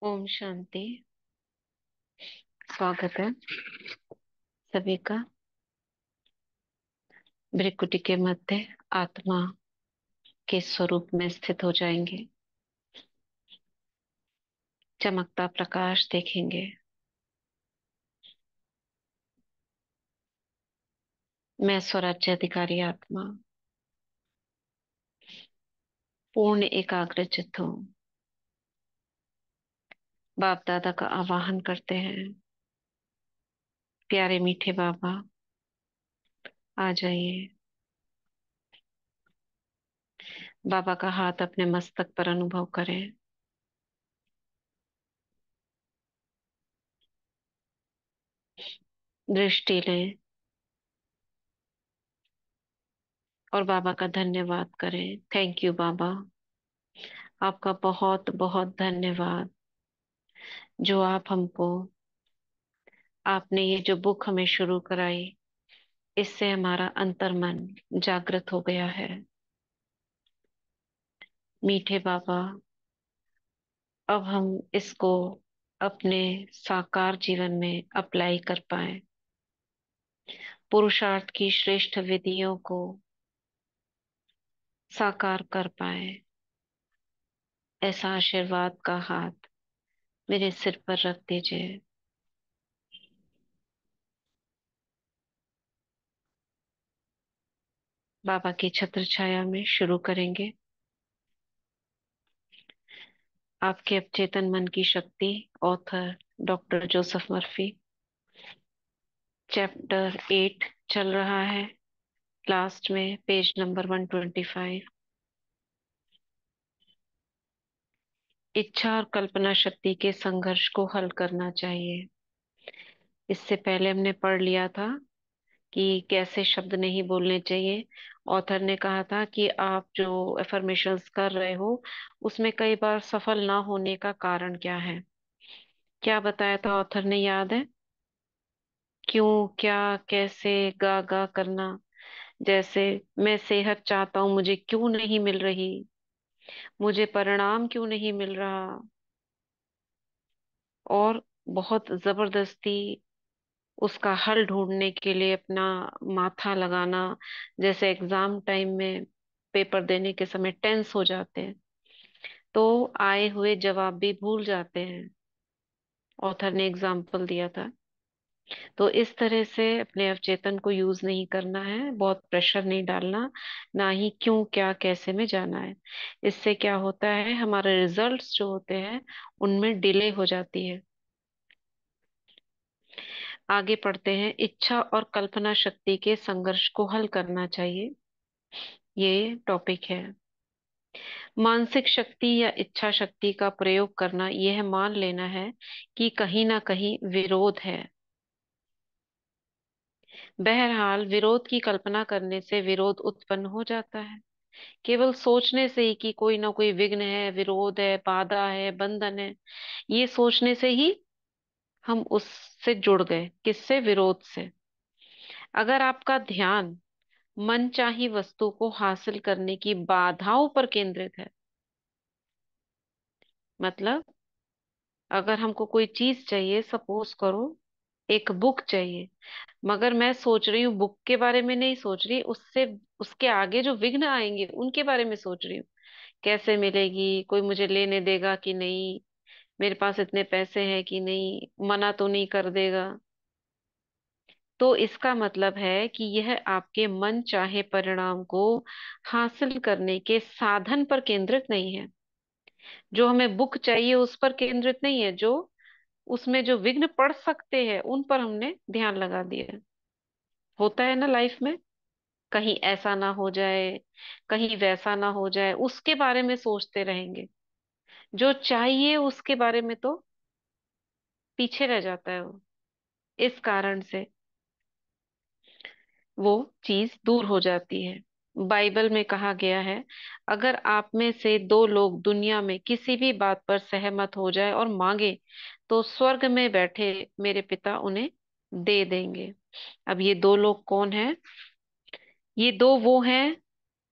ओम शांति। स्वागत है सभी का। भृकुटी के मध्य आत्मा के स्वरूप में स्थित हो जाएंगे। चमकता प्रकाश देखेंगे। मैं स्वराज्य अधिकारी आत्मा पूर्ण एकाग्र चित्त हूँ। बाप दादा का आवाहन करते हैं। प्यारे मीठे बाबा, आ जाइए। बाबा का हाथ अपने मस्तक पर अनुभव करें। दृष्टि लें और बाबा का धन्यवाद करें। थैंक यू बाबा। आपका बहुत बहुत धन्यवाद जो आप हमको, आपने ये जो बुक हमें शुरू कराई, इससे हमारा अंतर्मन जागृत हो गया है। मीठे बाबा, अब हम इसको अपने साकार जीवन में अप्लाई कर पाए। पुरुषार्थ की श्रेष्ठ विधियों को साकार कर पाए। ऐसा आशीर्वाद का हाथ मेरे सिर पर रख दीजिए। बाबा की छत्र छाया में शुरू करेंगे। आपके अवचेतन मन की शक्ति, author doctor Joseph Murphy. Chapter 8 चल रहा है। लास्ट में पेज नंबर 125। इच्छा और कल्पना शक्ति के संघर्ष को हल करना चाहिए। इससे पहले हमने पढ़ लिया था कि कैसे शब्द नहीं बोलने चाहिए। ऑथर ने कहा था कि आप जो एफर्मेशंस कर रहे हो उसमें कई बार सफल ना होने का कारण क्या है। क्या बताया था ऑथर ने, याद है? क्यों, क्या, कैसे, गा गा करना। जैसे मैं सेहत चाहता हूं, मुझे क्यों नहीं मिल रही, मुझे परिणाम क्यों नहीं मिल रहा। और बहुत जबरदस्ती उसका हल ढूंढने के लिए अपना माथा लगाना। जैसे एग्जाम टाइम में पेपर देने के समय टेंस हो जाते हैं तो आए हुए जवाब भी भूल जाते हैं। ऑथर ने एग्जाम्पल दिया था। तो इस तरह से अपने अवचेतन को यूज नहीं करना है, बहुत प्रेशर नहीं डालना, ना ही क्यों क्या कैसे में जाना है। इससे क्या होता है, हमारे रिजल्ट्स जो होते हैं उनमें डिले हो जाती है। आगे पढ़ते हैं। इच्छा और कल्पना शक्ति के संघर्ष को हल करना चाहिए, ये टॉपिक है। मानसिक शक्ति या इच्छा शक्ति का प्रयोग करना यह मान लेना है कि कहीं ना कहीं विरोध है। बहरहाल विरोध की कल्पना करने से विरोध उत्पन्न हो जाता है। केवल सोचने से ही कि कोई ना कोई विघ्न है, विरोध है, बाधा है, बंधन है, ये सोचने से ही हम उससे जुड़ गए। किससे? विरोध से। अगर आपका ध्यान मनचाही वस्तु को हासिल करने की बाधाओं पर केंद्रित है, मतलब अगर हमको कोई चीज चाहिए, सपोज करो एक बुक चाहिए, मगर मैं सोच रही हूँ बुक के बारे में नहीं सोच रही, उससे उसके आगे जो विघ्न आएंगे उनके बारे में सोच रही हूँ। कैसे मिलेगी, कोई मुझे लेने देगा कि नहीं, मेरे पास इतने पैसे हैं कि नहीं, मना तो नहीं कर देगा। तो इसका मतलब है कि यह आपके मन चाहे परिणाम को हासिल करने के साधन पर केंद्रित नहीं है। जो हमें बुक चाहिए उस पर केंद्रित नहीं है, जो उसमें जो विघ्न पड़ सकते हैं उन पर हमने ध्यान लगा दिया है। होता है ना लाइफ में, कहीं ऐसा ना हो जाए, कहीं वैसा ना हो जाए, उसके बारे में सोचते रहेंगे। जो चाहिए उसके बारे में तो पीछे रह जाता है वो। इस कारण से वो चीज दूर हो जाती है। बाइबल में कहा गया है, अगर आप में से दो लोग दुनिया में किसी भी बात पर सहमत हो जाए और मांगे तो स्वर्ग में बैठे मेरे पिता उन्हें दे देंगे। अब ये दो लोग कौन है? ये दो वो हैं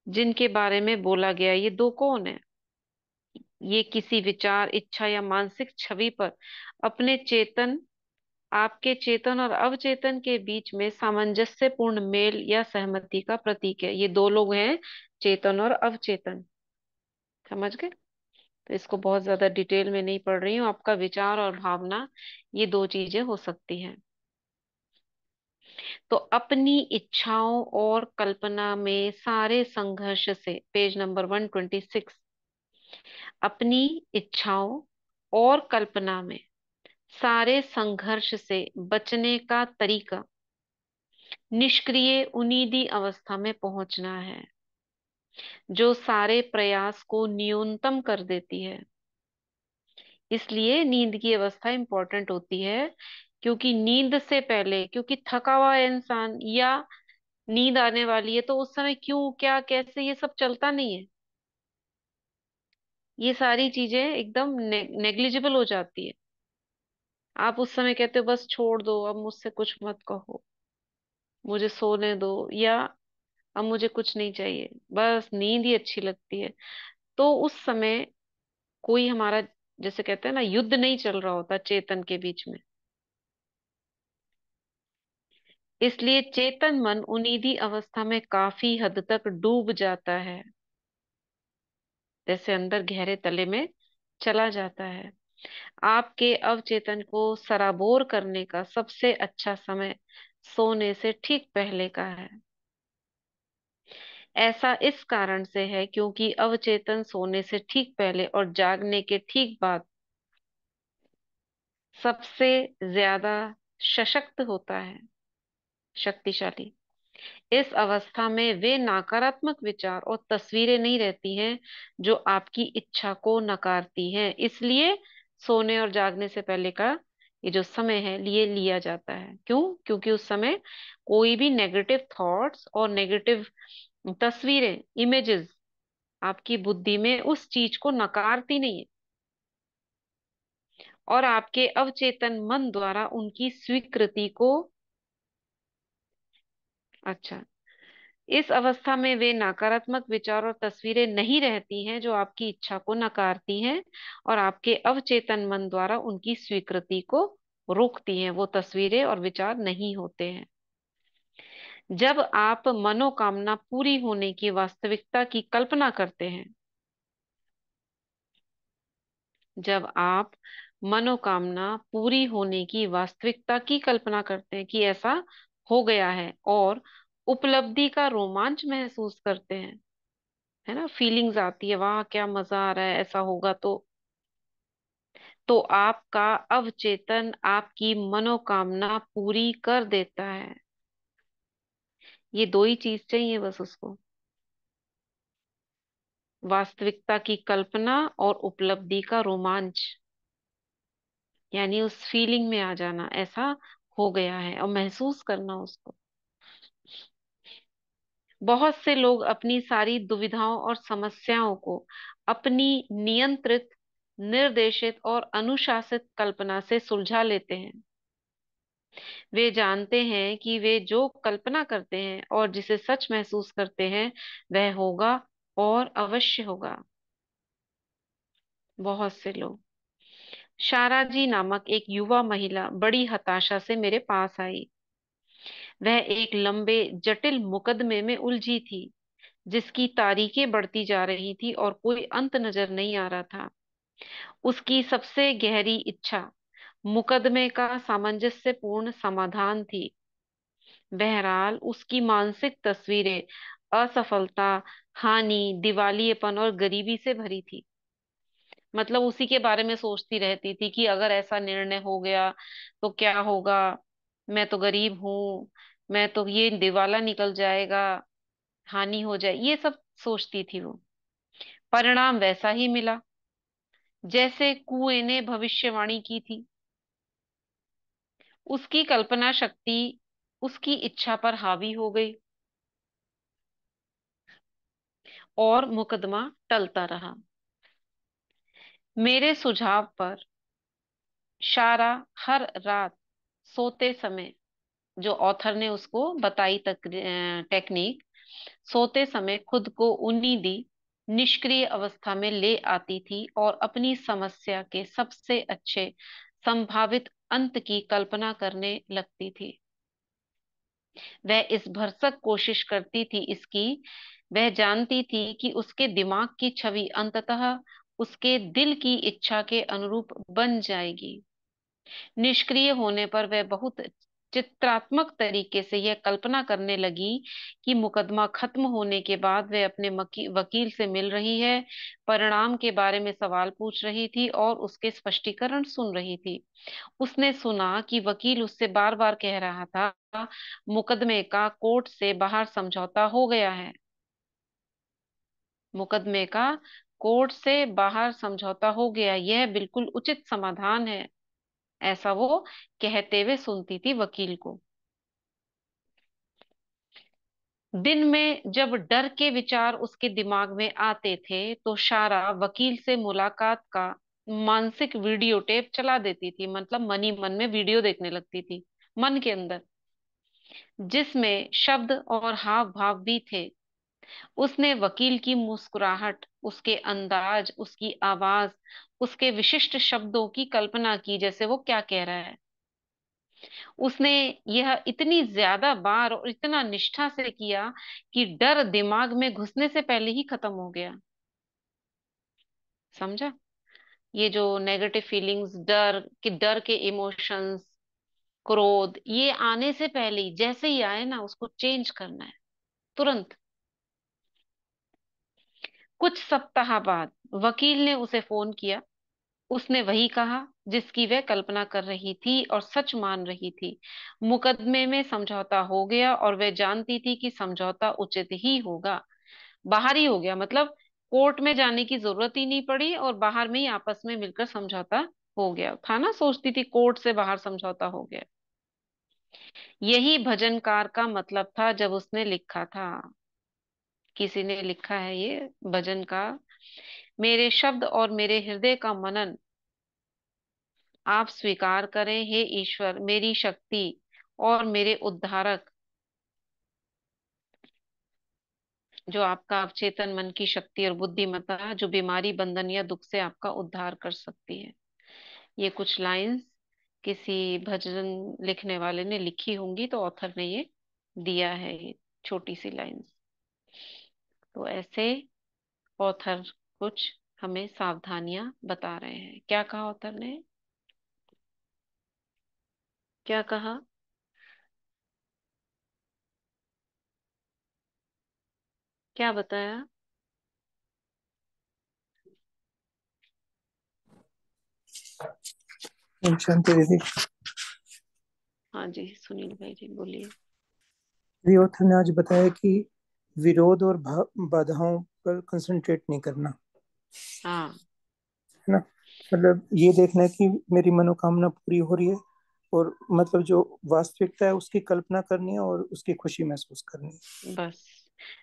जिनके बारे में बोला गया। ये दो कौन है? ये किसी विचार, इच्छा या मानसिक छवि पर अपने चेतन आपके चेतन और अवचेतन के बीच में सामंजस्यपूर्ण मेल या सहमति का प्रतीक है। ये दो लोग हैं, चेतन और अवचेतन। समझ गए? तो इसको बहुत ज्यादा डिटेल में नहीं पढ़ रही हूँ। आपका विचार और भावना, ये दो चीजें हो सकती हैं। तो अपनी इच्छाओं और कल्पना में सारे संघर्ष से, पेज नंबर 126। अपनी इच्छाओं और कल्पना में सारे संघर्ष से बचने का तरीका निष्क्रिय उन्नीदी अवस्था में पहुंचना है, जो सारे प्रयास को न्यूनतम कर देती है। इसलिए नींद की अवस्था इंपॉर्टेंट होती है, क्योंकि नींद से पहले, क्योंकि थका हुआ है इंसान या नींद आने वाली है, तो उस समय क्यों, क्या, कैसे, ये सब चलता नहीं है। ये सारी चीजें एकदम नेग्लिजिबल हो जाती है। आप उस समय कहते हो बस छोड़ दो, अब मुझसे कुछ मत कहो, मुझे सोने दो, या अब मुझे कुछ नहीं चाहिए, बस नींद ही अच्छी लगती है। तो उस समय कोई हमारा, जैसे कहते हैं ना, युद्ध नहीं चल रहा होता चेतन के बीच में। इसलिए चेतन मन उन्नीदी अवस्था में काफी हद तक डूब जाता है, जैसे अंदर गहरे तले में चला जाता है। आपके अवचेतन को सराबोर करने का सबसे अच्छा समय सोने से ठीक पहले का है। ऐसा इस कारण से है क्योंकि अवचेतन सोने से ठीक पहले और जागने के ठीक बाद सबसे ज्यादा सशक्त होता है, शक्तिशाली। इस अवस्था में वे नकारात्मक विचार और तस्वीरें नहीं रहती हैं जो आपकी इच्छा को नकारती हैं। इसलिए सोने और जागने से पहले का ये जो समय है, लिए लिया जाता है। क्यों? क्योंकि उस समय कोई भी नेगेटिव थॉट्स और नेगेटिव तस्वीरें, इमेजेस आपकी बुद्धि में उस चीज को नकारती नहीं है, और आपके अवचेतन मन द्वारा उनकी स्वीकृति को, अच्छा, इस अवस्था में वे नकारात्मक विचार और तस्वीरें नहीं रहती हैं जो आपकी इच्छा को नकारती हैं, और आपके अवचेतन मन द्वारा उनकी स्वीकृति को रोकती हैं। वो तस्वीरें और विचार नहीं होते हैं। जब आप मनोकामना पूरी होने की वास्तविकता की कल्पना करते हैं, जब आप मनोकामना पूरी होने की वास्तविकता की कल्पना करते हैं कि ऐसा हो गया है, और उपलब्धि का रोमांच महसूस करते हैं, है ना, फीलिंग्स आती है, वाह क्या मजा आ रहा है, ऐसा होगा तो आपका अवचेतन आपकी मनोकामना पूरी कर देता है। ये दो ही चीज चाहिए बस उसको, वास्तविकता की कल्पना और उपलब्धि का रोमांच, यानी उस फीलिंग में आ जाना, ऐसा हो गया है, और महसूस करना उसको। बहुत से लोग अपनी सारी दुविधाओं और समस्याओं को अपनी नियंत्रित, निर्देशित और अनुशासित कल्पना से सुलझा लेते हैं। वे जानते हैं कि वे जो कल्पना करते हैं और जिसे सच महसूस करते हैं, वह होगा, और अवश्य होगा। बहुत से लोग, शारा जी नामक एक युवा महिला बड़ी हताशा से मेरे पास आई। वह एक लंबे जटिल मुकदमे में उलझी थी, जिसकी तारीखें बढ़ती जा रही थी और कोई अंत नजर नहीं आ रहा था। उसकी सबसे गहरी इच्छा मुकदमे का सामंजस्यपूर्ण समाधान थी। बहरहाल उसकी मानसिक तस्वीरें असफलता, हानि, दिवालियेपन और गरीबी से भरी थी। मतलब उसी के बारे में सोचती रहती थी कि अगर ऐसा निर्णय हो गया तो क्या होगा, मैं तो गरीब हूँ, मैं तो, ये दिवाला निकल जाएगा, हानि हो जाए, ये सब सोचती थी वो। परिणाम वैसा ही मिला जैसे कुएं ने भविष्यवाणी की थी। उसकी कल्पना शक्ति उसकी इच्छा पर हावी हो गई, और मुकदमा टलता रहा। मेरे सुझाव पर शारा हर रात सोते समय, जो ऑथर ने उसको बताई तक टेक्निक, सोते समय खुद को उन्नी दी निष्क्रिय अवस्था में ले आती थी और अपनी समस्या के सबसे अच्छे संभावित अंत की कल्पना करने लगती थी। वह इस भरसक कोशिश करती थी इसकी। वह जानती थी कि उसके दिमाग की छवि अंततः उसके दिल की इच्छा के अनुरूप बन जाएगी। निष्क्रिय होने पर वह बहुत चित्रात्मक तरीके से यह कल्पना करने लगी कि मुकदमा खत्म होने के बाद वह अपने वकील से मिल रही है, परिणाम के बारे में सवाल पूछ रही थी और उसके स्पष्टीकरण सुन रही थी। उसने सुना कि वकील उससे बार बार कह रहा था, मुकदमे का कोर्ट से बाहर समझौता हो गया है। मुकदमे का कोर्ट से बाहर समझौता हो गया, यह बिल्कुल उचित समाधान है। ऐसा वो कहते हुए सुनती थी वकील को। दिन में जब डर के विचार उसके दिमाग में आते थे तो शारा वकील से मुलाकात का मानसिक वीडियो टेप चला देती थी, मतलब मन ही मन में वीडियो देखने लगती थी, मन के अंदर, जिसमें शब्द और हाव भाव भी थे। उसने वकील की मुस्कुराहट, उसके अंदाज, उसकी आवाज, उसके विशिष्ट शब्दों की कल्पना की, जैसे वो क्या कह रहा है। उसने यह इतनी ज्यादा बार और इतना निष्ठा से किया कि डर दिमाग में घुसने से पहले ही खत्म हो गया। समझा? ये जो नेगेटिव फीलिंग्स, डर के इमोशंस, क्रोध, ये आने से पहले ही, जैसे ही आए ना, उसको चेंज करना है तुरंत। कुछ सप्ताह बाद वकील ने उसे फोन किया। उसने वही कहा जिसकी वह कल्पना कर रही थी और सच मान रही थी। मुकदमे में समझौता हो गया और वह जानती थी कि समझौता उचित ही होगा। बाहर ही हो गया, मतलब कोर्ट में जाने की जरूरत ही नहीं पड़ी और बाहर में ही आपस में मिलकर समझौता हो गया था ना। सोचती थी कोर्ट से बाहर समझौता हो गया। यही भजनकार का मतलब था जब उसने लिखा था। किसी ने लिखा है ये भजन का, मेरे शब्द और मेरे हृदय का मनन आप स्वीकार करें हे ईश्वर, मेरी शक्ति और मेरे उद्धारक, जो आपका अवचेतन मन की शक्ति और बुद्धिमत्ता, जो बीमारी, बंधन या दुख से आपका उद्धार कर सकती है। ये कुछ लाइंस किसी भजन लिखने वाले ने लिखी होंगी, तो ऑथर ने ये दिया है, ये छोटी सी लाइंस। तो ऐसे ऑथर कुछ हमें सावधानियां बता रहे हैं। क्या कहा ऑथर ने? क्या कहा? क्या बताया? शांति दीदी। हाँ जी, सुनील भाई जी बोलिए। रियोथ ने आज बताया कि विरोध और बाधाओं पर कंसंट्रेट नहीं करना, हाँ, है ना। मतलब ये देखना है कि मेरी मनोकामना पूरी हो रही है, और मतलब जो वास्तविकता है उसकी कल्पना करनी है और उसकी खुशी महसूस करनी है। बस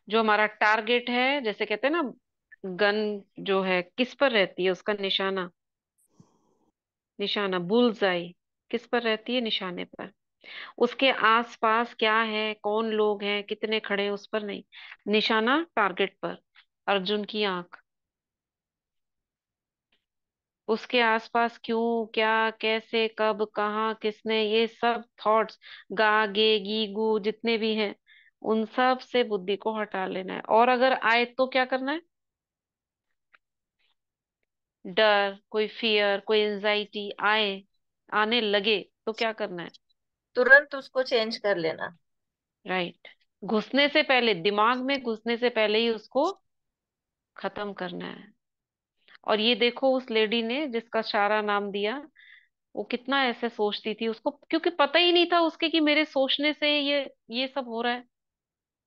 जो हमारा टारगेट है, जैसे कहते हैं ना, गन जो है किस पर रहती है, उसका निशाना, निशाना बुल्सआई किस पर रहती है? निशाने पर। उसके आसपास क्या है, कौन लोग हैं, कितने खड़े हैं, उस पर नहीं, निशाना टारगेट पर। अर्जुन की आंख, उसके आसपास क्यों, क्या, कैसे, कब, कहाँ, किसने, ये सब थॉट्स, गा गे गी गू जितने भी हैं, उन सब से बुद्धि को हटा लेना है। और अगर आए तो क्या करना है? डर, कोई फियर, कोई एंजाइटी आए, आने लगे, तो क्या करना है? तुरंत उसको चेंज कर लेना। राइट। घुसने से पहले, दिमाग में घुसने से पहले ही उसको खत्म करना है। और ये देखो उस लेडी ने जिसका शारा नाम दिया, वो कितना ऐसे सोचती थी, उसको क्योंकि पता ही नहीं था उसके कि मेरे सोचने से ये सब हो रहा है।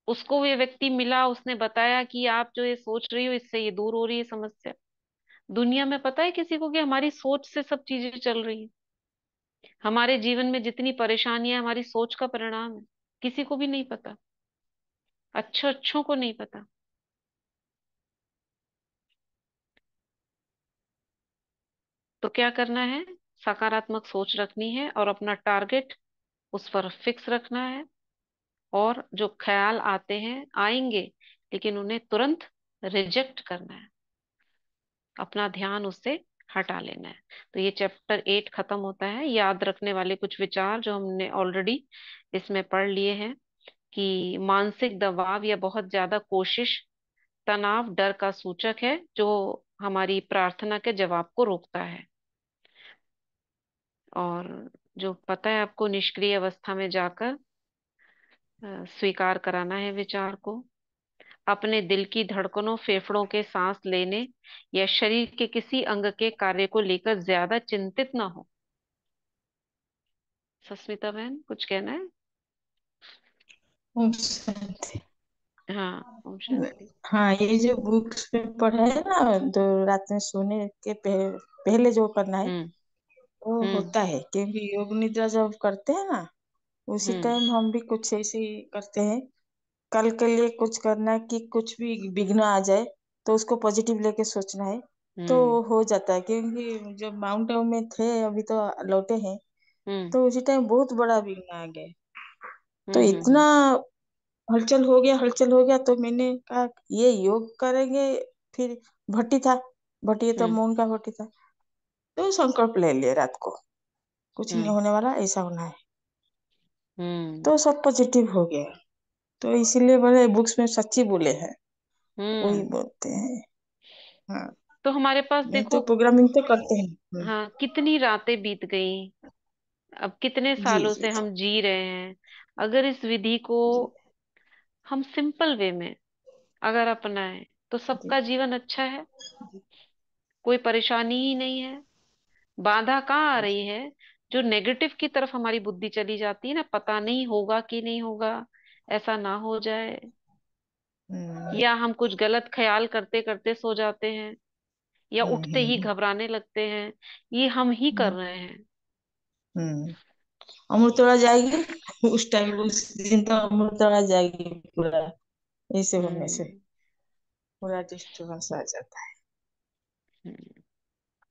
उसको ये व्यक्ति मिला, उसने बताया कि आप जो ये सोच रही हो इससे ये दूर हो रही है समस्या। दुनिया में पता है किसी को कि हमारी सोच से सब चीजें चल रही है? हमारे जीवन में जितनी परेशानियां हमारी सोच का परिणाम है, किसी को भी नहीं पता, अच्छों अच्छों को नहीं पता। तो क्या करना है? सकारात्मक सोच रखनी है और अपना टारगेट उस पर फिक्स रखना है। और जो ख्याल आते हैं, आएंगे, लेकिन उन्हें तुरंत रिजेक्ट करना है, अपना ध्यान उससे हटा लेना है। तो ये चैप्टर 8 खत्म होता है। याद रखने वाले कुछ विचार जो हमने ऑलरेडी इसमें पढ़ लिए हैं कि मानसिक दबाव या बहुत ज्यादा कोशिश तनाव डर का सूचक है जो हमारी प्रार्थना के जवाब को रोकता है। और जो पता है आपको, निष्क्रिय अवस्था में जाकर स्वीकार कराना है विचार को। अपने दिल की धड़कनों, फेफड़ों के सांस लेने या शरीर के किसी अंग के कार्य को लेकर ज्यादा चिंतित ना हो। सस्मिता बहन, कुछ कहना है? ओम शांति। हाँ, ओम शांति। हाँ, ये जो बुक्स में पढ़ा है ना, तो रात में सोने के पहले जो करना है हम्म। वो हम्म। होता है, क्योंकि योग निद्रा जब करते हैं ना, उसी हम्म। टाइम हम भी कुछ ऐसे ही करते हैं। कल के लिए कुछ करना है कि कुछ भी विघ्न आ जाए तो उसको पॉजिटिव लेके सोचना है, तो हम्म। हो जाता है। क्योंकि जब माउंट आबू में थे, अभी तो लौटे हैं, हम्म। तो उसी टाइम बहुत बड़ा विघ्न आ गया। तो हम्म। इतना हलचल हो गया, तो मैंने कहा ये योग करेंगे। फिर भट्टी था, भट्टी तो हम्म। मौन का भट्टी था, तो संकल्प ले लिए रात को, कुछ नहीं हम्म। होने वाला, ऐसा होना है। हम्म। तो सब पॉजिटिव हो गया। तो इसीलिए बोले बुक्स में सच्ची बोले हैं, वही हम्म। बोलते हैं। हाँ, तो हमारे पास नहीं तो देखो, प्रोग्रामिंग तो करते हैं। हाँ, कितनी रातें बीत गई, अब कितने जी सालों जी से हम जी रहे हैं। अगर इस विधि को जी हम सिंपल वे में अगर अपनाएं तो जी सबका जीवन अच्छा है, कोई परेशानी ही नहीं है। बाधा कहाँ आ रही है? जो नेगेटिव की तरफ हमारी बुद्धि चली जाती है ना, पता नहीं होगा कि नहीं होगा, ऐसा ना हो जाए, हम्म या हम कुछ गलत ख्याल करते करते सो जाते हैं, या हम्म उठते ही हम्म घबराने लगते हैं। ये हम ही कर हम्म रहे हैं। हम्म। अमृतोड़ा जाएगी उस टाइम, उस दिन तो अमृतोड़ा जाएगी पूरा, ऐसे होने से हम्म। पूरा डिस्टर्बेंस आ जाता है। हम्म।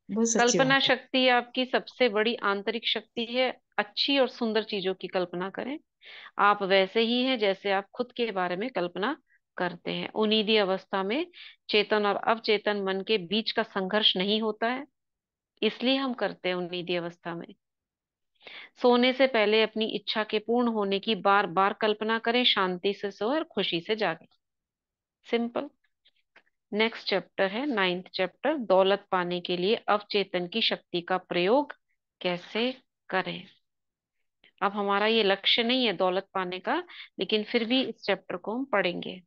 बहुत सच्ची कल्पना बात है। शक्ति आपकी सबसे बड़ी आंतरिक शक्ति है। अच्छी और सुंदर चीजों की कल्पना करें। आप वैसे ही हैं जैसे आप खुद के बारे में कल्पना करते हैं। उन्नीदी अवस्था में चेतन और अवचेतन मन के बीच का संघर्ष नहीं होता है, इसलिए हम करते हैं उन्नीदी अवस्था में। सोने से पहले अपनी इच्छा के पूर्ण होने की बार बार कल्पना करें, शांति से सोए और खुशी से जागे। सिंपल। नेक्स्ट चैप्टर है 9th चैप्टर, दौलत पाने के लिए अवचेतन की शक्ति का प्रयोग कैसे करें। अब हमारा ये लक्ष्य नहीं है दौलत पाने का, लेकिन फिर भी इस चैप्टर को हम पढ़ेंगे।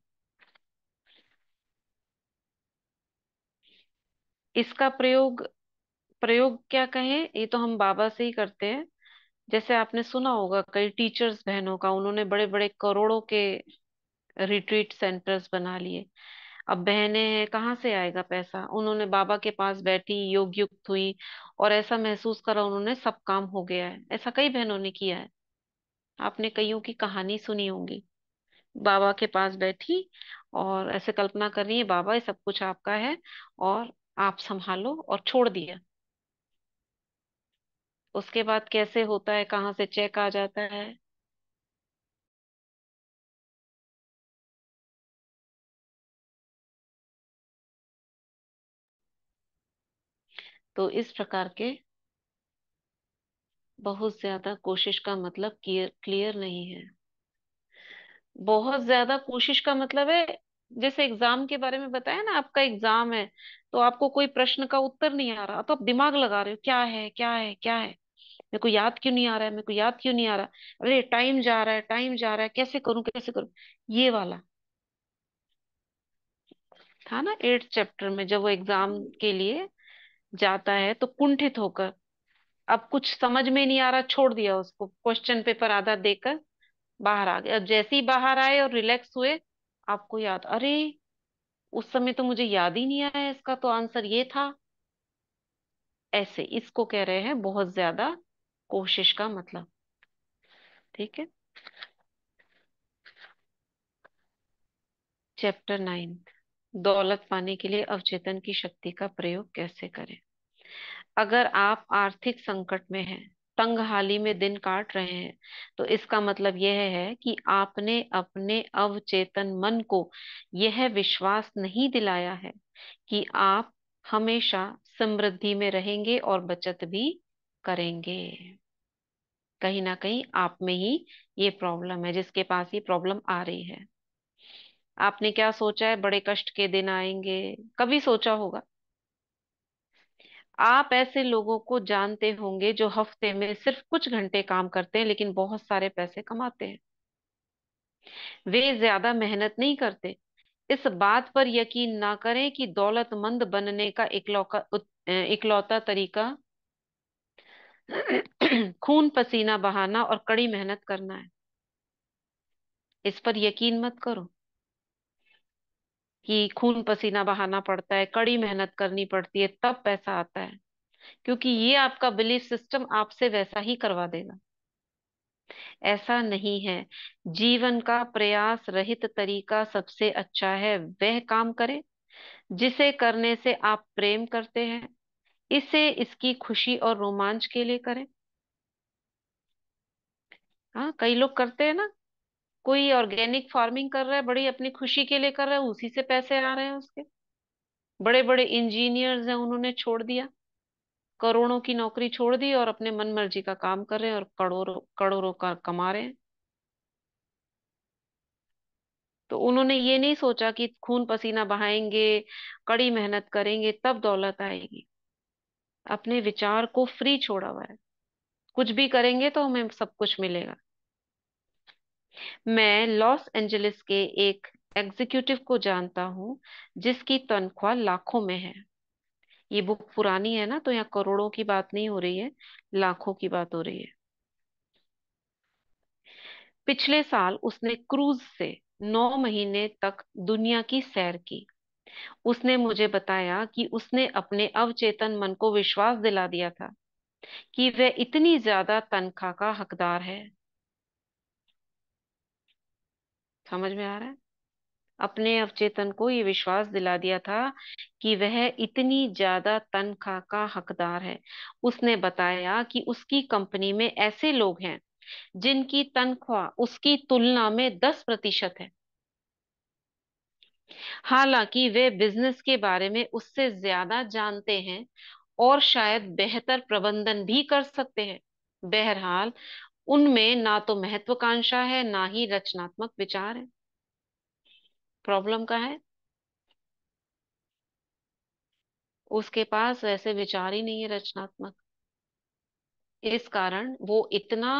इसका प्रयोग, प्रयोग क्या कहें, ये तो हम बाबा से ही करते हैं। जैसे आपने सुना होगा कई टीचर्स बहनों का, उन्होंने बड़े बड़े करोड़ों के रिट्रीट सेंटर्स बना लिए। अब बहनें हैं, कहाँ से आएगा पैसा? उन्होंने बाबा के पास बैठी, योग युक्त हुई, और ऐसा महसूस करा उन्होंने सब काम हो गया है। ऐसा कई बहनों ने किया है। आपने कईयों की कहानी सुनी होगी। बाबा के पास बैठी और ऐसे कल्पना कर रही है, बाबा ये सब कुछ आपका है और आप संभालो, और छोड़ दिया। उसके बाद कैसे होता है, कहाँ से चेक आ जाता है। तो इस प्रकार के बहुत ज्यादा कोशिश का मतलब क्लियर क्लियर नहीं है। बहुत ज्यादा कोशिश का मतलब है, जैसे एग्जाम के बारे में बताया ना, आपका एग्जाम है तो आपको कोई प्रश्न का उत्तर नहीं आ रहा, तो आप दिमाग लगा रहे हो क्या है क्या है क्या है, मेरे को याद क्यों नहीं आ रहा है, मेरे को याद क्यों नहीं आ रहा, अरे टाइम जा रहा है, टाइम जा रहा है, कैसे करूं कैसे करूं। ये वाला था ना 8th चैप्टर में, जब वो एग्जाम के लिए जाता है तो कुंठित होकर, अब कुछ समझ में नहीं आ रहा, छोड़ दिया उसको, क्वेश्चन पेपर आधा देकर बाहर आ गए। अब जैसे ही बाहर आए और रिलैक्स हुए, आपको याद, अरे उस समय तो मुझे याद ही नहीं आया, इसका तो आंसर ये था। ऐसे इसको कह रहे हैं बहुत ज्यादा कोशिश का मतलब। ठीक है। चैप्टर 9, दौलत पाने के लिए अवचेतन की शक्ति का प्रयोग कैसे करें। अगर आप आर्थिक संकट में हैं तंगहाली में दिन काट रहे हैं, तो इसका मतलब यह है कि आपने अपने अवचेतन मन को यह विश्वास नहीं दिलाया है कि आप हमेशा समृद्धि में रहेंगे और बचत भी करेंगे। कहीं ना कहीं आप में ही ये प्रॉब्लम है, जिसके पास ये प्रॉब्लम आ रही है। आपने क्या सोचा है, बड़े कष्ट के दिन आएंगे? कभी सोचा होगा? आप ऐसे लोगों को जानते होंगे जो हफ्ते में सिर्फ कुछ घंटे काम करते हैं लेकिन बहुत सारे पैसे कमाते हैं। वे ज्यादा मेहनत नहीं करते। इस बात पर यकीन ना करें कि दौलतमंद बनने का इकलौता तरीका खून पसीना बहाना और कड़ी मेहनत करना है। इस पर यकीन मत करो कि खून पसीना बहाना पड़ता है, कड़ी मेहनत करनी पड़ती है तब पैसा आता है, क्योंकि ये आपका बिलीफ सिस्टम आपसे वैसा ही करवा देगा। ऐसा नहीं है। जीवन का प्रयास रहित तरीका सबसे अच्छा है। वह काम करें जिसे करने से आप प्रेम करते हैं। इसे इसकी खुशी और रोमांच के लिए करें। हाँ, कई लोग करते हैं ना, कोई ऑर्गेनिक फार्मिंग कर रहा है, बड़ी अपनी खुशी के लिए कर रहा है, उसी से पैसे आ रहे हैं उसके। बड़े बड़े इंजीनियर्स हैं, उन्होंने छोड़ दिया, करोड़ों की नौकरी छोड़ दी और अपने मन मर्जी का काम कर रहे हैं और करोड़ों करोड़ों का कमा रहे हैं। तो उन्होंने ये नहीं सोचा कि खून पसीना बहाएंगे, कड़ी मेहनत करेंगे तब दौलत आएगी। अपने विचार को फ्री छोड़ा हुआ है, कुछ भी करेंगे तो हमें सब कुछ मिलेगा। मैं लॉस एंजलिस के एक एग्जीक्यूटिव को जानता हूँ जिसकी तनख्वाह लाखों में है। ये बुक पुरानी है ना, तो यहाँ करोड़ों की बात नहीं हो रही है, लाखों की बात हो रही है। पिछले साल उसने क्रूज से 9 महीने तक दुनिया की सैर की। उसने मुझे बताया कि उसने अपने अवचेतन मन को विश्वास दिला दिया था कि वह इतनी ज्यादा तनख्वाह का हकदार है। समझ में आ रहा है? अपने अवचेतन को ये विश्वास दिला दिया था कि वह इतनी ज्यादा तनख्वाह का हकदार है। उसने बताया कि उसकी कंपनी में ऐसे लोग हैं जिनकी तनख्वाह उसकी तुलना में 10% है। हालांकि वे बिजनेस के बारे में उससे ज्यादा जानते हैं और शायद बेहतर प्रबंधन भी कर सकते हैं। बहरहाल, उनमें ना तो महत्वाकांक्षा है ना ही रचनात्मक विचार है। प्रॉब्लम का है, उसके पास वैसे विचार ही नहीं है रचनात्मक। इस कारण वो इतना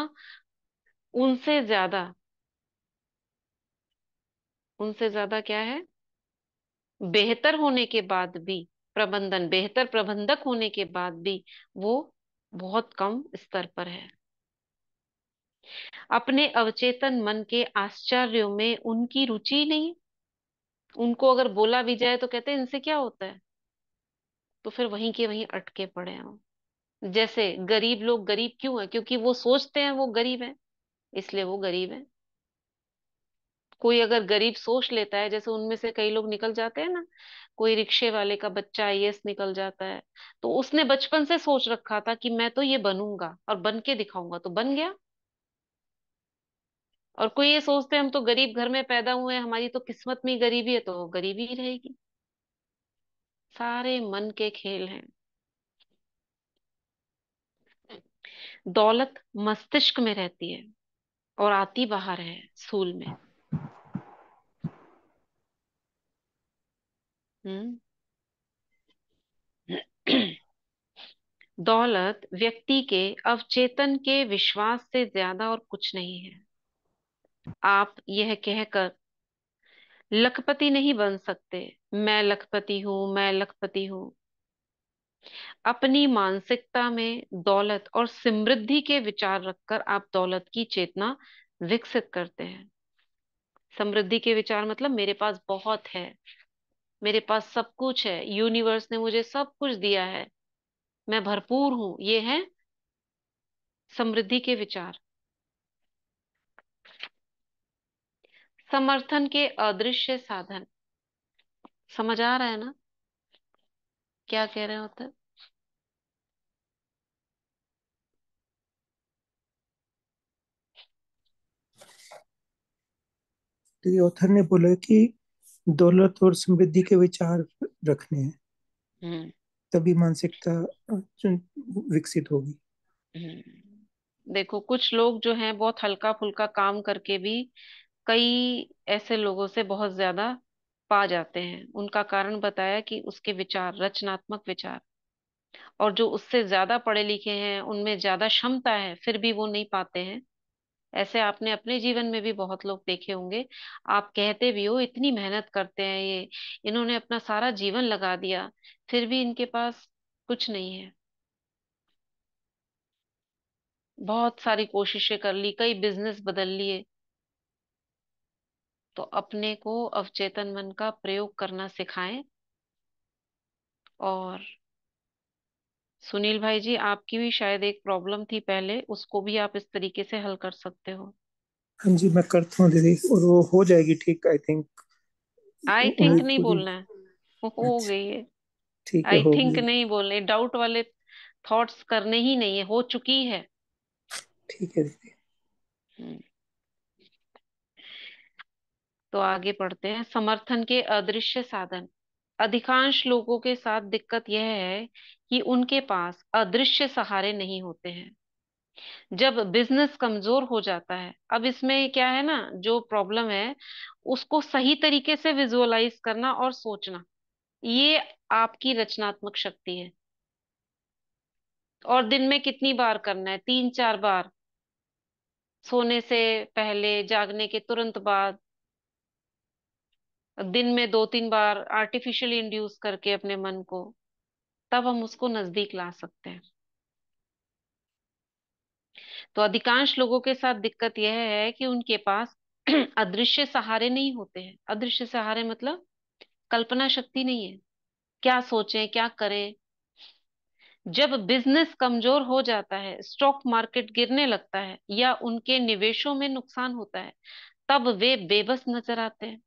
उनसे ज्यादा उनसे ज्यादा क्या है, बेहतर होने के बाद भी, बेहतर प्रबंधक होने के बाद भी वो बहुत कम स्तर पर है। अपने अवचेतन मन के आश्चर्यों में उनकी रुचि नहीं। उनको अगर बोला भी जाए तो कहते हैं इनसे क्या होता है, तो फिर वहीं के वहीं अटके पड़े हैं वो। जैसे गरीब लोग गरीब क्यों है, क्योंकि वो सोचते हैं वो गरीब है, इसलिए वो गरीब है। कोई अगर गरीब सोच लेता है, जैसे उनमें से कई लोग निकल जाते हैं ना, कोई रिक्शे वाले का बच्चा आईएएस निकल जाता है, तो उसने बचपन से सोच रखा था कि मैं तो ये बनूंगा और बन के दिखाऊंगा, तो बन गया। और कोई ये सोचते हैं हम तो गरीब घर में पैदा हुए हैं, हमारी तो किस्मत में ही गरीबी है, तो गरीबी ही रहेगी। सारे मन के खेल हैं। दौलत मस्तिष्क में रहती है और आती बाहर है सूल में। हम्म। दौलत व्यक्ति के अवचेतन के विश्वास से ज्यादा और कुछ नहीं है। आप यह कहकर लखपति नहीं बन सकते, मैं लखपति हूं, मैं लखपति हूं। अपनी मानसिकता में दौलत और समृद्धि के विचार रखकर आप दौलत की चेतना विकसित करते हैं। समृद्धि के विचार मतलब मेरे पास बहुत है, मेरे पास सब कुछ है, यूनिवर्स ने मुझे सब कुछ दिया है, मैं भरपूर हूं, ये है समृद्धि के विचार। समर्थन के अदृश्य साधन। समझ आ रहा है ना क्या कह रहे होते हैं? तो ये ऑथर ने बोला है कि दौलत और समृद्धि के विचार रखने हैं, हम्म। तभी मानसिकता जो विकसित होगी। देखो, कुछ लोग जो हैं बहुत हल्का फुल्का काम करके भी कई ऐसे लोगों से बहुत ज्यादा पा जाते हैं। उनका कारण बताया कि उसके विचार, रचनात्मक विचार। और जो उससे ज्यादा पढ़े लिखे हैं, उनमें ज्यादा क्षमता है, फिर भी वो नहीं पाते हैं। ऐसे आपने अपने जीवन में भी बहुत लोग देखे होंगे। आप कहते भी हो इतनी मेहनत करते हैं ये, इन्होंने अपना सारा जीवन लगा दिया, फिर भी इनके पास कुछ नहीं है। बहुत सारी कोशिशें कर ली, कई बिजनेस बदल लिए। तो अपने को अवचेतन मन का प्रयोग करना सिखाएं। और सुनील भाई जी, आपकी भी शायद एक प्रॉब्लम थी पहले, उसको भी आप इस तरीके से हल कर सकते हो। हाँ जी, मैं करता हूँ दीदी, और वो हो जाएगी ठीक, आई थिंक। आई थिंक उम्मीद नहीं पूरी। बोलना है, हो अच्छा, गई है। ठीक है, आई हो थिंक गई। नहीं बोलने, डाउट वाले थॉट्स करने ही नहीं है, हो चुकी है। ठीक है दीदी। हम्म, तो आगे पढ़ते हैं। समर्थन के अदृश्य साधन। अधिकांश लोगों के साथ दिक्कत यह है कि उनके पास अदृश्य सहारे नहीं होते हैं जब बिजनेस कमजोर हो जाता है। अब इसमें क्या है ना, जो प्रॉब्लम है उसको सही तरीके से विजुअलाइज करना और सोचना, ये आपकी रचनात्मक शक्ति है। और दिन में कितनी बार करना है? 3-4 बार। सोने से पहले, जागने के तुरंत बाद, दिन में 2-3 बार आर्टिफिशियली इंड्यूस करके अपने मन को, तब हम उसको नजदीक ला सकते हैं। तो अधिकांश लोगों के साथ दिक्कत यह है कि उनके पास अदृश्य सहारे नहीं होते हैं। अदृश्य सहारे मतलब कल्पना शक्ति नहीं है, क्या सोचें क्या करें। जब बिजनेस कमजोर हो जाता है, स्टॉक मार्केट गिरने लगता है या उनके निवेशों में नुकसान होता है, तब वे बेबस नजर आते हैं।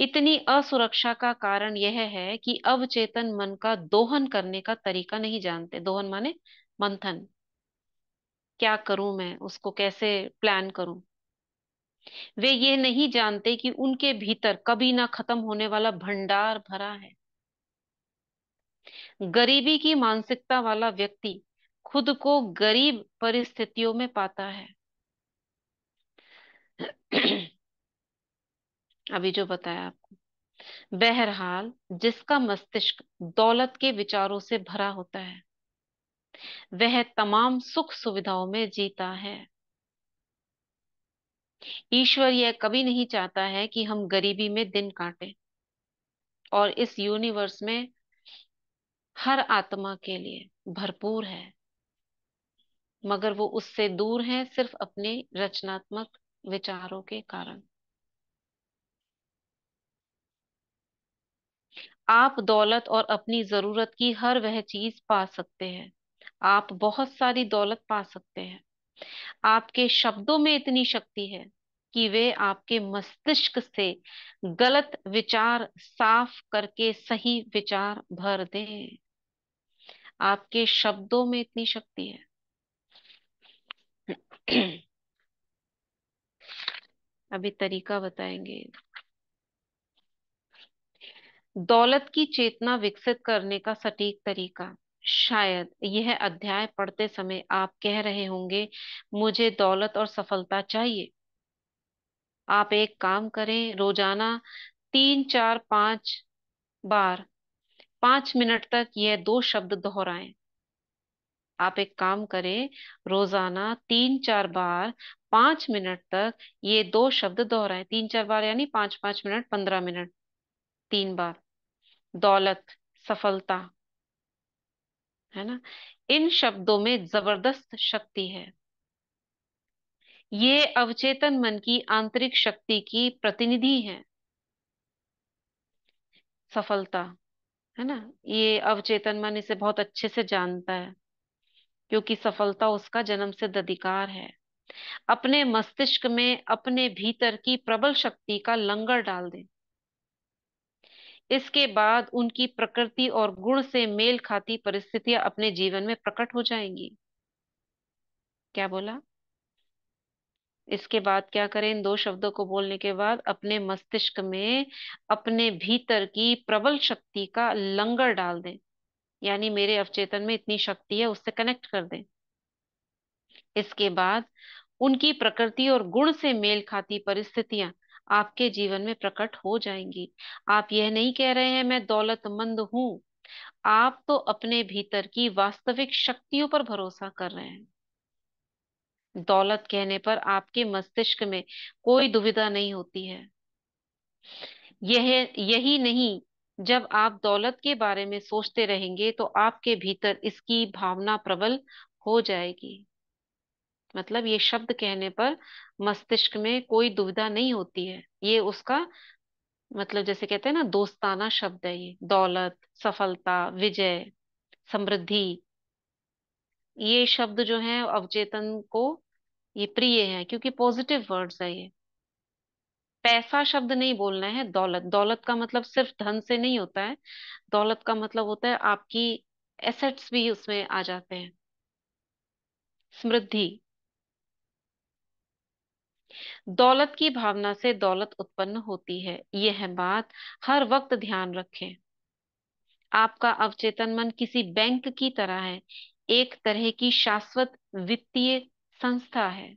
इतनी असुरक्षा का कारण यह है कि अवचेतन मन का दोहन करने का तरीका नहीं जानते। दोहन माने मंथन। क्या करूं मैं, उसको कैसे प्लान करूं। वे ये नहीं जानते कि उनके भीतर कभी ना खत्म होने वाला भंडार भरा है। गरीबी की मानसिकता वाला व्यक्ति खुद को गरीब परिस्थितियों में पाता है। अभी जो बताया आपको। बहरहाल, जिसका मस्तिष्क दौलत के विचारों से भरा होता है, वह तमाम सुख सुविधाओं में जीता है। ईश्वर यह कभी नहीं चाहता है कि हम गरीबी में दिन काटें। और इस यूनिवर्स में हर आत्मा के लिए भरपूर है, मगर वो उससे दूर है सिर्फ अपने रचनात्मक विचारों के कारण। आप दौलत और अपनी जरूरत की हर वह चीज पा सकते हैं। आप बहुत सारी दौलत पा सकते हैं। आपके शब्दों में इतनी शक्ति है कि वे आपके मस्तिष्क से गलत विचार साफ करके सही विचार भर दें। आपके शब्दों में इतनी शक्ति है। अभी तरीका बताएंगे। दौलत की चेतना विकसित करने का सटीक तरीका। शायद यह अध्याय पढ़ते समय आप कह रहे होंगे, मुझे दौलत और सफलता चाहिए। आप एक काम करें, रोजाना 3-4-5 बार 5 मिनट तक यह दो शब्द दोहराएं। आप एक काम करें, रोजाना 3-4 बार 5 मिनट तक ये दो शब्द दोहराएं। 3-4 बार यानी 5-5 मिनट, 15 मिनट, 3 बार। दौलत, सफलता, है ना। इन शब्दों में जबरदस्त शक्ति है। ये अवचेतन मन की आंतरिक शक्ति की प्रतिनिधि है। सफलता, है ना, ये अवचेतन मन इसे बहुत अच्छे से जानता है, क्योंकि सफलता उसका जन्म सिद्ध अधिकार है। अपने मस्तिष्क में अपने भीतर की प्रबल शक्ति का लंगर डाल दें। इसके बाद उनकी प्रकृति और गुण से मेल खाती परिस्थितियां अपने जीवन में प्रकट हो जाएंगी। क्या बोला? इसके बाद क्या करें? इन दो शब्दों को बोलने के बाद अपने मस्तिष्क में अपने भीतर की प्रबल शक्ति का लंगर डाल दें, यानी मेरे अवचेतन में इतनी शक्ति है, उससे कनेक्ट कर दें। इसके बाद उनकी प्रकृति और गुण से मेल खाती परिस्थितियां आपके जीवन में प्रकट हो जाएंगी। आप यह नहीं कह रहे हैं मैं दौलतमंद हूं, आप तो अपने भीतर की वास्तविक शक्तियों पर भरोसा कर रहे हैं। दौलत कहने पर आपके मस्तिष्क में कोई दुविधा नहीं होती है। यह यही नहीं, जब आप दौलत के बारे में सोचते रहेंगे तो आपके भीतर इसकी भावना प्रबल हो जाएगी। मतलब ये शब्द कहने पर मस्तिष्क में कोई दुविधा नहीं होती है। ये उसका मतलब जैसे कहते हैं ना, दोस्ताना शब्द है ये। दौलत, सफलता, विजय, समृद्धि, ये शब्द जो है अवचेतन को ये प्रिय है, क्योंकि पॉजिटिव वर्ड्स है ये। पैसा शब्द नहीं बोलना है। दौलत, दौलत का मतलब सिर्फ धन से नहीं होता है। दौलत का मतलब होता है आपकी एसेट्स भी उसमें आ जाते हैं। समृद्धि, दौलत की भावना से दौलत उत्पन्न होती है, यह बात हर वक्त ध्यान रखें। आपका अवचेतन मन किसी बैंक की तरह है, एक तरह की शाश्वत वित्तीय संस्था है।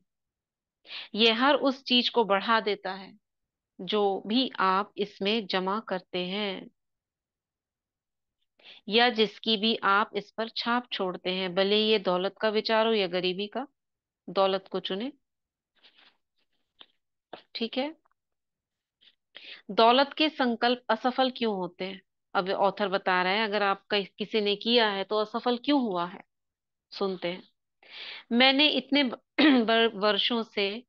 यह हर उस चीज को बढ़ा देता है जो भी आप इसमें जमा करते हैं, या जिसकी भी आप इस पर छाप छोड़ते हैं, भले ही ये दौलत का विचार हो या गरीबी का। दौलत को चुने। ठीक है। दौलत के संकल्प असफल क्यों होते हैं? अब ऑथर बता रहा है, अगर आपका किसी ने किया है तो असफल क्यों हुआ है, सुनते हैं। मैंने इतने वर्षों से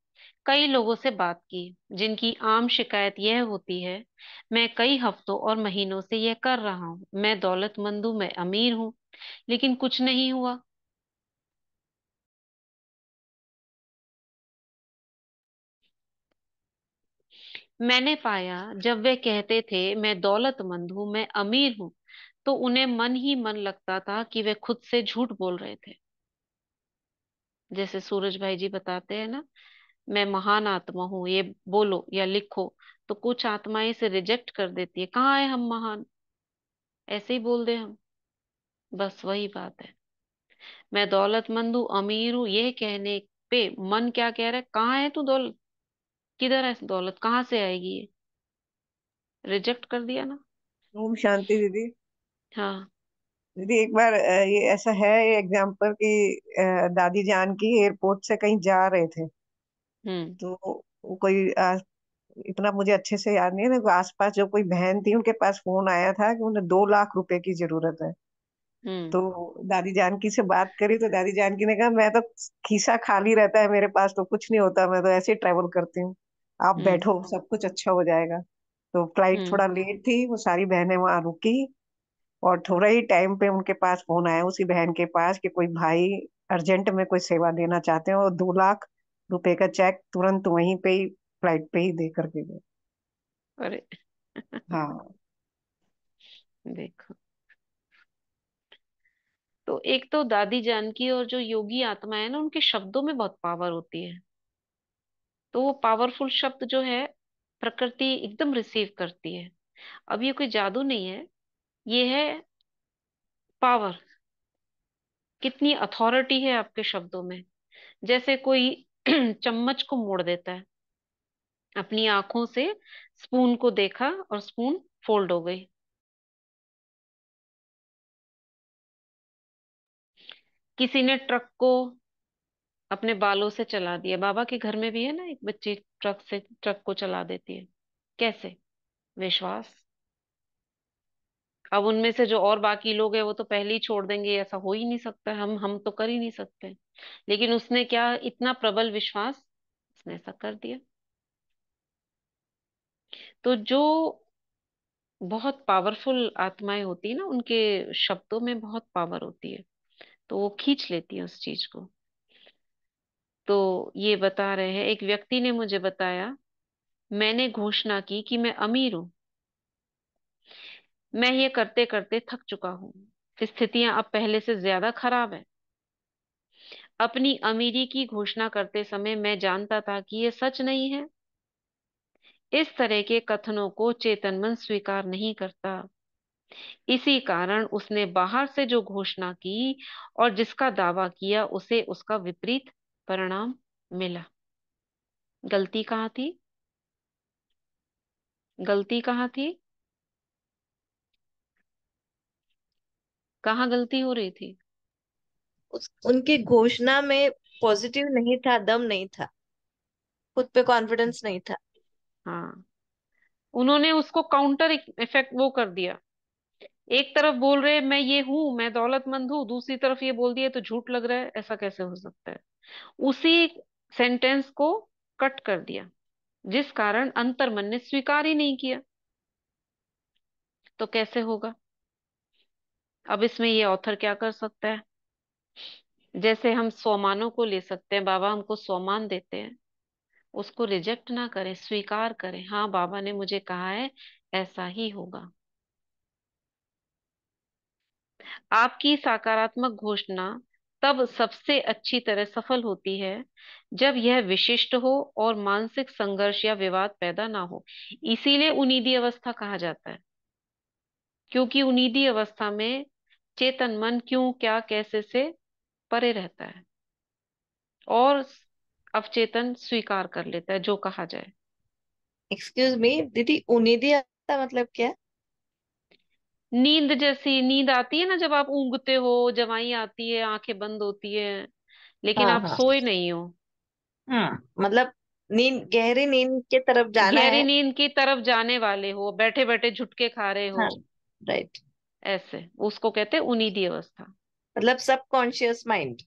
कई लोगों से बात की जिनकी आम शिकायत यह होती है, मैं कई हफ्तों और महीनों से यह कर रहा हूँ, मैं दौलतमंद हूँ, मैं अमीर हूँ, लेकिन कुछ नहीं हुआ। मैंने पाया जब वे कहते थे मैं दौलतमंद हूं, मैं अमीर हूं, तो उन्हें मन ही मन लगता था कि वे खुद से झूठ बोल रहे थे। जैसे सूरज भाई जी बताते हैं ना, मैं महान आत्मा हूं, ये बोलो या लिखो, तो कुछ आत्माएं इसे रिजेक्ट कर देती है, कहाँ है हम महान, ऐसे ही बोल दे हम। बस वही बात है। मैं दौलतमंद हूँ, अमीर हूँ, ये कहने पे मन क्या कह रहा है, कहाँ है तू दौलत, किधर है दौलत, कहाँ से आएगी ये, रिजेक्ट कर दिया ना। ओम शांति दीदी। हाँ। दीदी एक बार ये ऐसा है एग्जाम्पल कि दादी जान की एयरपोर्ट से कहीं जा रहे थे। हम्म। तो वो कोई इतना मुझे अच्छे से याद नहीं है, लेकिन आसपास जो कोई बहन थी उनके पास फोन आया था कि उन्हें 2 लाख रुपए की जरूरत है। हम्म। तो दादी जानकी से बात करी तो दादी जानकी ने कहा मैं तो खीसा खाली रहता है मेरे पास तो कुछ नहीं होता, मैं तो ऐसे ही ट्रेवल करती हूँ, आप हम्म। बैठो सब कुछ अच्छा हो जाएगा। तो फ्लाइट हम्म। थोड़ा लेट थी, वो सारी बहनें वहां रुकी और थोड़ा ही टाइम पे उनके पास फोन आया उसी बहन के पास कि कोई भाई अर्जेंट में कोई सेवा देना चाहते हैं और 2 लाख रुपए का चेक तुरंत वहीं पे ही फ्लाइट पे ही दे करके गए। अरे हाँ। देखो, तो एक तो दादी जानकी और जो योगी आत्मा है ना, उनके शब्दों में बहुत पावर होती है। तो वो पावरफुल शब्द जो है प्रकृति एकदम रिसीव करती है। अब ये कोई जादू नहीं है, ये है पावर। कितनी अथॉरिटी है आपके शब्दों में। जैसे कोई चम्मच को मोड़ देता है, अपनी आंखों से स्पून को देखा और स्पून फोल्ड हो गई। किसी ने ट्रक को अपने बालों से चला दिया, बाबा के घर में भी है ना एक बच्ची, ट्रक को चला देती है। कैसे? विश्वास। अब उनमें से जो और बाकी लोग हैं वो तो पहले ही छोड़ देंगे, ऐसा हो ही नहीं सकता, हम तो कर ही नहीं सकते। लेकिन उसने क्या, इतना प्रबल विश्वास, उसने ऐसा कर दिया। तो जो बहुत पावरफुल आत्माएं होती है ना, उनके शब्दों में बहुत पावर होती है, तो वो खींच लेती है उस चीज को। तो ये बता रहे हैं, एक व्यक्ति ने मुझे बताया, मैंने घोषणा की कि मैं अमीर हूं, मैं ये करते करते थक चुका हूँ, स्थितियां अब पहले से ज्यादा खराब है, अपनी अमीरी की घोषणा करते समय मैं जानता था कि ये सच नहीं है। इस तरह के कथनों को चेतन मन स्वीकार नहीं करता। इसी कारण उसने बाहर से जो घोषणा की और जिसका दावा किया उसे उसका विपरीत परिणाम मिला। गलती कहाँ थी? गलती कहाँ थी? कहाँ गलती हो रही थी? उनकी घोषणा में पॉजिटिव नहीं था, दम नहीं था, खुद पे कॉन्फिडेंस नहीं था। हाँ, उन्होंने उसको काउंटर इफेक्ट वो कर दिया। एक तरफ बोल रहे मैं ये हूं, मैं दौलतमंद हूं, दूसरी तरफ ये बोल दिया तो झूठ लग रहा है, ऐसा कैसे हो सकता है? उसी सेंटेंस को कट कर दिया, जिस कारण अंतर्मन ने स्वीकार ही नहीं किया। तो कैसे होगा? अब इसमें ये ऑथर क्या कर सकता है? जैसे हम स्वमानों को ले सकते हैं, बाबा हमको स्वमान देते हैं, उसको रिजेक्ट ना करें, स्वीकार करें। हाँ, बाबा ने मुझे कहा है, ऐसा ही होगा। आपकी सकारात्मक घोषणा तब सबसे अच्छी तरह सफल होती है जब यह विशिष्ट हो और मानसिक संघर्ष या विवाद पैदा ना हो। इसीलिए उनीदी अवस्था कहा जाता है, क्योंकि उनीदी अवस्था में चेतन मन क्यों क्या कैसे से परे रहता है और अवचेतन स्वीकार कर लेता है जो कहा जाए। एक्सक्यूज मी दीदी, उनिदिया का मतलब क्या? नींद जैसी नींद आती है ना, जब आप ऊँगते हो, जवाई आती है, आंखें बंद होती है, लेकिन हाँ आप हाँ। सोए नहीं हो। मतलब नींद, गहरी नींद के तरफ जाना गहरी है। नींद की तरफ जाने वाले हो, बैठे बैठे झुटके खा रहे हो, हाँ, राइट। ऐसे उसको कहते हैं उनीदी अवस्था। मतलब सबकॉन्शियस माइंड।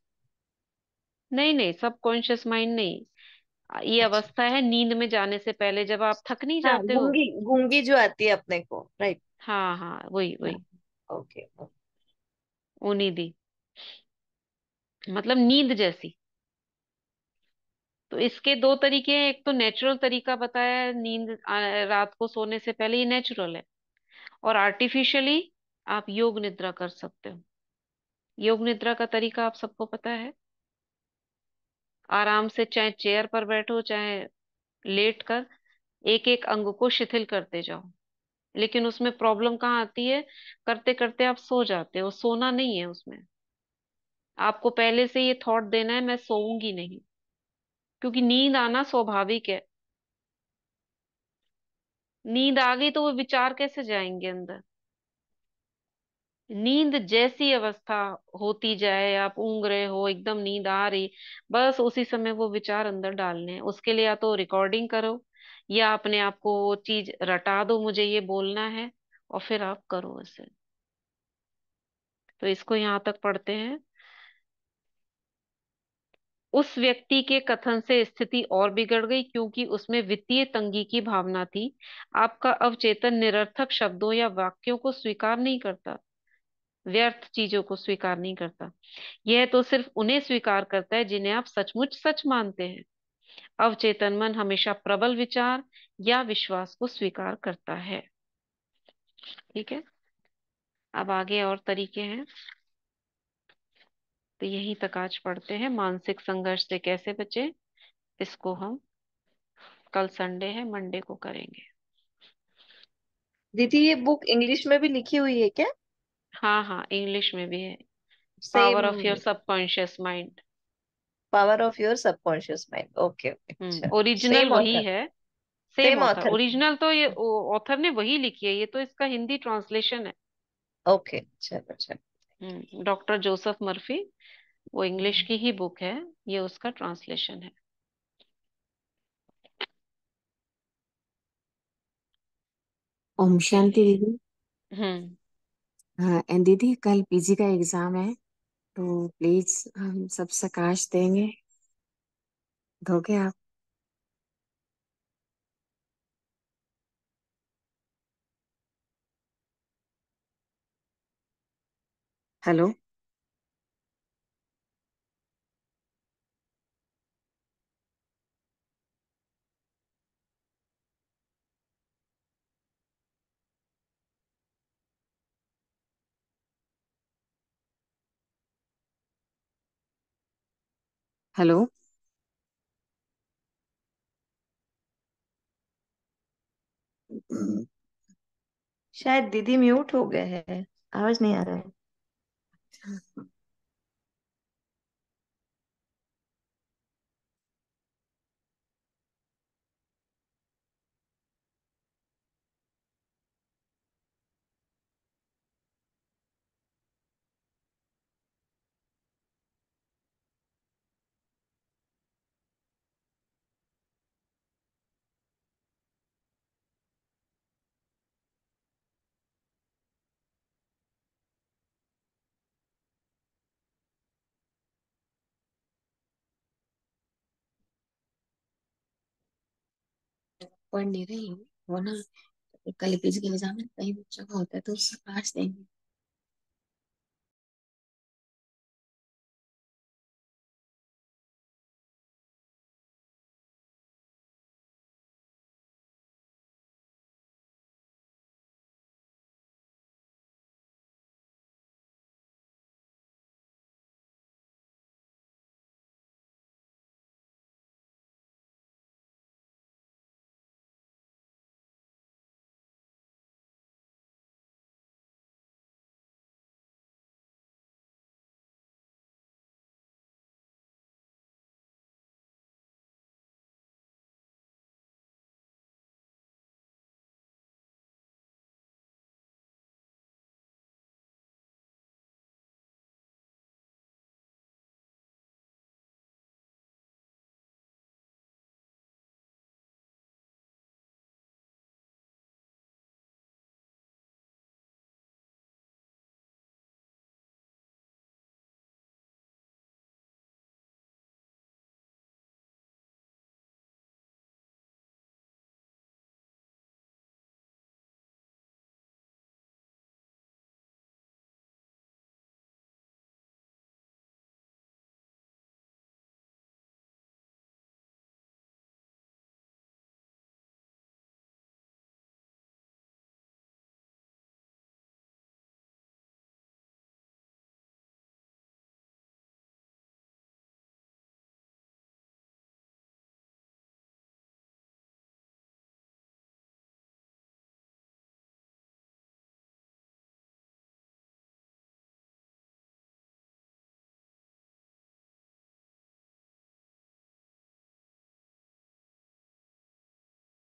नहीं नहीं, सबकॉन्शियस माइंड नहीं। ये अच्छा। अवस्था है नींद में जाने से पहले, जब आप थक नहीं हाँ, जाते हो। गूंगी गूंगी जो आती है अपने को, राइट। हाँ हाँ, वही हाँ, वही। ओके। उनीदी मतलब नींद जैसी। तो इसके दो तरीके हैं, एक तो नेचुरल तरीका बताया है, नींद रात को सोने से पहले, ये नेचुरल है। और आर्टिफिशियली आप योग निद्रा कर सकते हो। योग निद्रा का तरीका आप सबको पता है। आराम से चाहे चेयर पर बैठो चाहे लेट कर, एक एक अंग को शिथिल करते जाओ। लेकिन उसमें प्रॉब्लम कहाँ आती है? करते करते आप सो जाते हो। सोना नहीं है उसमें, आपको पहले से ये थॉट देना है मैं सोऊंगी नहीं, क्योंकि नींद आना स्वाभाविक है। नींद आ गई तो वो विचार कैसे जाएंगे अंदर? नींद जैसी अवस्था होती जाए, आप ऊँग रहे हो, एकदम नींद आ रही, बस उसी समय वो विचार अंदर डालने हैं। उसके लिए या तो रिकॉर्डिंग करो या अपने आप को वो चीज रटा दो, मुझे ये बोलना है, और फिर आप करो इसे। तो इसको यहाँ तक पढ़ते हैं। उस व्यक्ति के कथन से स्थिति और बिगड़ गई, क्योंकि उसमें वित्तीय तंगी की भावना थी। आपका अवचेतन निरर्थक शब्दों या वाक्यों को स्वीकार नहीं करता, व्यर्थ चीजों को स्वीकार नहीं करता। यह तो सिर्फ उन्हें स्वीकार करता है जिन्हें आप सचमुच सच मानते हैं। अवचेतन मन हमेशा प्रबल विचार या विश्वास को स्वीकार करता है। ठीक है, अब आगे और तरीके हैं। तो यहीं तक आज पढ़ते हैं, मानसिक संघर्ष से कैसे बचे। इसको हम कल संडे है, मंडे को करेंगे। दीदी, ये बुक इंग्लिश में भी लिखी हुई है क्या? हाँ हाँ, इंग्लिश में भी है। Same. Power of your subconscious mind. Power of your subconscious mind, okay okay, अच्छा। ओरिजिनल सेम वही ऑथर। है। Same same author, author. Original तो ये ऑथर ने वही लिखी है, ये तो इसका हिंदी ट्रांसलेशन है। ओके, चलो चलो। डॉक्टर जोसेफ मर्फी, वो इंग्लिश की ही बुक है, ये उसका ट्रांसलेशन है। ओम शांति दीदी। हम्म। हाँ एंड दीदी, कल पीजी का एग्जाम है, तो प्लीज हम सब प्रकाश देंगे, दोगे आप? हेलो। हेलो। शायद दीदी म्यूट हो गए हैं, आवाज नहीं आ रहा है। पढ़ नहीं रही वो ना, कल फिजिकल एग्जाम है, कहीं बच्चों का होता है तो उससे पास देंगे।